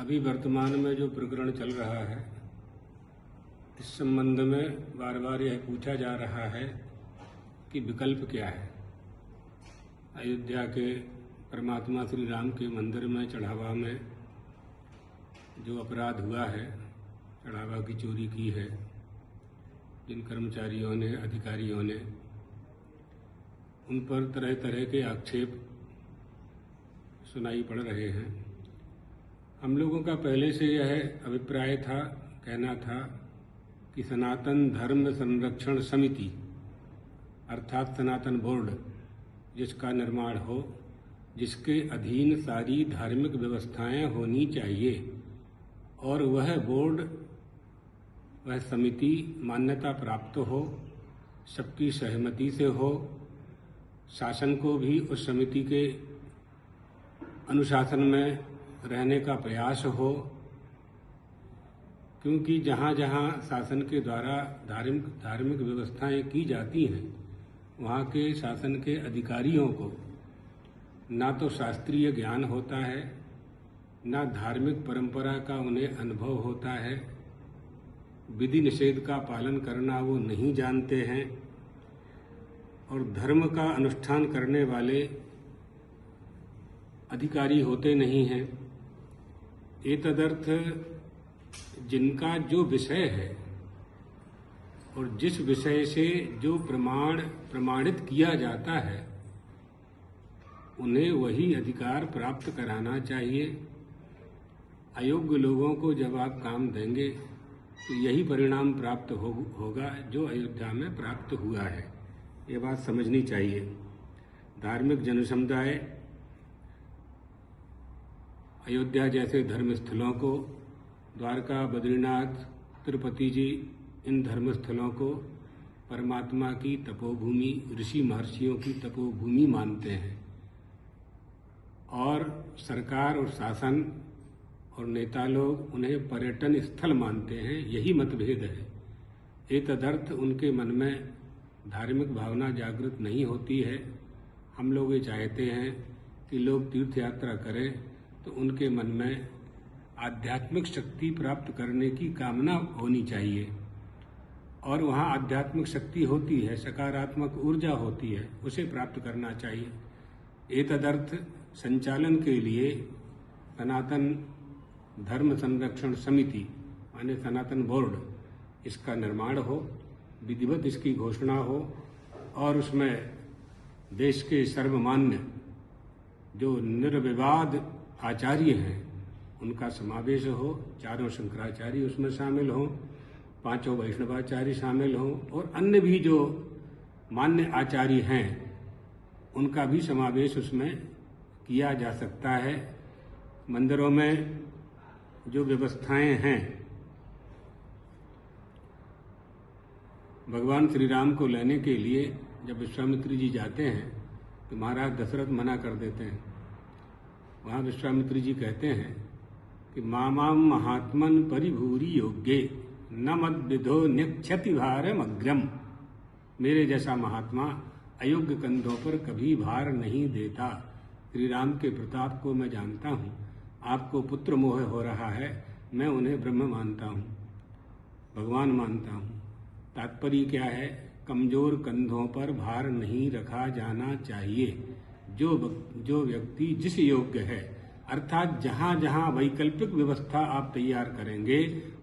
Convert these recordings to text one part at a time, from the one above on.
अभी वर्तमान में जो प्रकरण चल रहा है, इस संबंध में बार बार यह पूछा जा रहा है कि विकल्प क्या है। अयोध्या के परमात्मा श्री राम के मंदिर में चढ़ावा में जो अपराध हुआ है, चढ़ावा की चोरी की है, जिन कर्मचारियों ने, अधिकारियों ने, उन पर तरह तरह के आक्षेप सुनाई पड़ रहे हैं। हम लोगों का पहले से यह अभिप्राय था, कहना था कि सनातन धर्म संरक्षण समिति अर्थात सनातन बोर्ड जिसका निर्माण हो, जिसके अधीन सारी धार्मिक व्यवस्थाएं होनी चाहिए और वह बोर्ड, वह समिति मान्यता प्राप्त हो, सबकी सहमति से हो, शासन को भी उस समिति के अनुशासन में रहने का प्रयास हो, क्योंकि जहाँ जहाँ शासन के द्वारा धार्मिक व्यवस्थाएं की जाती हैं, वहाँ के शासन के अधिकारियों को ना तो शास्त्रीय ज्ञान होता है, ना धार्मिक परंपरा का उन्हें अनुभव होता है, विधि निषेध का पालन करना वो नहीं जानते हैं और धर्म का अनुष्ठान करने वाले अधिकारी होते नहीं हैं। एतदर्थ जिनका जो विषय है और जिस विषय से जो प्रमाणित किया जाता है, उन्हें वही अधिकार प्राप्त कराना चाहिए। अयोग्य लोगों को जब आप काम देंगे तो यही परिणाम प्राप्त होगा जो अयोध्या में प्राप्त हुआ है। ये बात समझनी चाहिए। धार्मिक जनसमुदाय अयोध्या जैसे धर्म स्थलों को, द्वारका, बद्रीनाथ, तिरुपति जी, इन धर्म स्थलों को परमात्मा की तपोभूमि, ऋषि महर्षियों की तपोभूमि मानते हैं और सरकार और शासन और नेता लोग उन्हें पर्यटन स्थल मानते हैं। यही मतभेद है। एतदर्थ उनके मन में धार्मिक भावना जागृत नहीं होती है। हम लोग ये चाहते हैं कि लोग तीर्थ यात्रा करें तो उनके मन में आध्यात्मिक शक्ति प्राप्त करने की कामना होनी चाहिए और वहाँ आध्यात्मिक शक्ति होती है, सकारात्मक ऊर्जा होती है, उसे प्राप्त करना चाहिए। एतदर्थ संचालन के लिए सनातन धर्म संरक्षण समिति माने सनातन बोर्ड, इसका निर्माण हो, विधिवत इसकी घोषणा हो और उसमें देश के सर्वमान्य जो निर्विवाद आचार्य हैं उनका समावेश हो। चारों शंकराचार्य उसमें शामिल हों, पांचों वैष्णवाचार्य शामिल हों और अन्य भी जो मान्य आचार्य हैं उनका भी समावेश उसमें किया जा सकता है। मंदिरों में जो व्यवस्थाएं हैं, भगवान श्री राम को लेने के लिए जब विश्वामित्र जी जाते हैं तो महाराज दशरथ मना कर देते हैं। वहाँ विश्वामित्र जी कहते हैं कि मामाम महात्मन परिभूरि योग्ये न मद्विधो न्यक्षति भारम अग्रम। मेरे जैसा महात्मा अयोग्य कंधों पर कभी भार नहीं देता। श्री राम के प्रताप को मैं जानता हूँ। आपको पुत्र मोह हो रहा है, मैं उन्हें ब्रह्म मानता हूँ, भगवान मानता हूँ। तात्पर्य क्या है? कमजोर कंधों पर भार नहीं रखा जाना चाहिए। जो व्यक्ति जिस योग्य है, अर्थात जहाँ जहाँ वैकल्पिक व्यवस्था आप तैयार करेंगे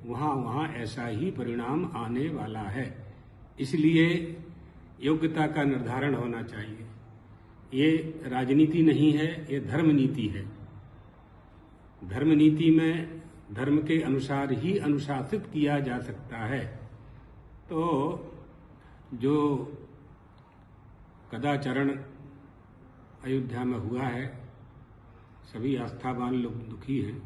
वहाँ वहाँ ऐसा ही परिणाम आने वाला है। इसलिए योग्यता का निर्धारण होना चाहिए। ये राजनीति नहीं है, ये धर्म नीति है। धर्म नीति में धर्म के अनुसार ही अनुशासित किया जा सकता है। तो जो कदाचरण अयोध्या में हुआ है, सभी आस्थावान लोग दुखी हैं।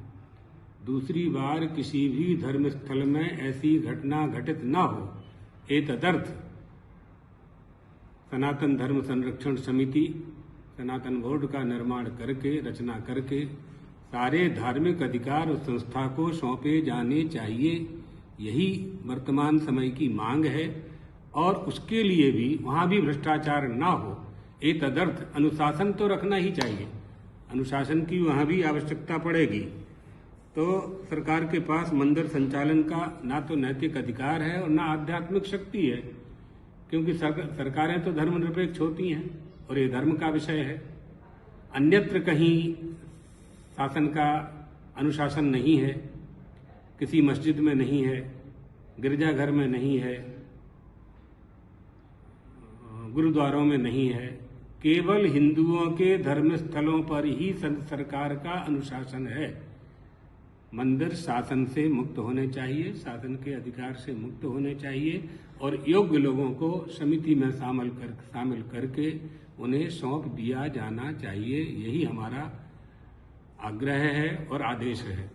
दूसरी बार किसी भी धर्म स्थल में ऐसी घटना घटित न हो, एतदर्थ सनातन धर्म संरक्षण समिति, सनातन बोर्ड का निर्माण करके, रचना करके सारे धार्मिक अधिकार उस संस्था को सौंपे जाने चाहिए। यही वर्तमान समय की मांग है और उसके लिए भी वहाँ भी भ्रष्टाचार ना हो। एतदर्थ अनुशासन तो रखना ही चाहिए, अनुशासन की वहाँ भी आवश्यकता पड़ेगी। तो सरकार के पास मंदिर संचालन का ना तो नैतिक अधिकार है और ना आध्यात्मिक शक्ति है, क्योंकि सरकारें तो धर्मनिरपेक्ष होती हैं और ये धर्म का विषय है। अन्यत्र कहीं शासन का अनुशासन नहीं है, किसी मस्जिद में नहीं है, गिरजाघर में नहीं है, गुरुद्वारों में नहीं है, केवल हिंदुओं के धर्म स्थलों पर ही सरकार का अनुशासन है। मंदिर शासन से मुक्त होने चाहिए, शासन के अधिकार से मुक्त होने चाहिए और योग्य लोगों को समिति में शामिल करके उन्हें सौंप दिया जाना चाहिए। यही हमारा आग्रह है और आदेश है।